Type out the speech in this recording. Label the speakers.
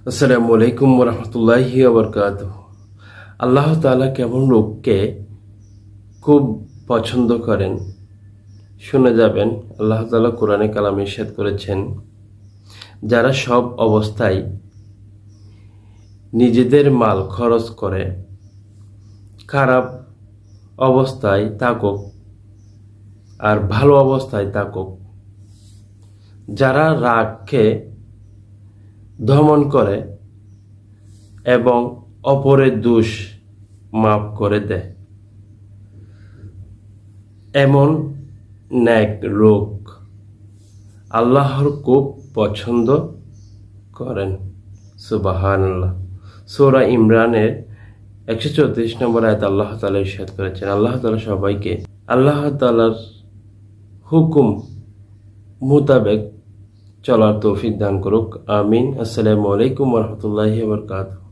Speaker 1: আসসালামু আলাইকুম রহমতুল্লাহি ওবরকাতুহ। আল্লাহ তাআলা কেমন লোককে খুব পছন্দ করেন শুনে যাবেন। আল্লাহ তাআলা কোরআনে কালামে ইরশাদ করেছেন, যারা সব অবস্থায় নিজেদের মাল খরচ করে, খারাপ অবস্থায় থাকুক আর ভালো অবস্থায় থাকুক, যারা রাগকে দমন করে এবং অপরের দোষ মাফ করে দেয়, এমন নেক লোক আল্লাহর খুব পছন্দ করেন। সুবহানাল্লাহ। সূরা ইমরানের 134 নম্বর আয়াত আল্লাহ তাআলা ইরশাদ করেছেন, আল্লাহ তাআলা সবাইকে আল্লাহ তাআলার হুকুম মোতাবেক চলার তৌফিক দান করুক। আমিন। আসসালামু আলাইকুম ওয়া রাহমাতুল্লাহি ওয়া বারাকাতুহু।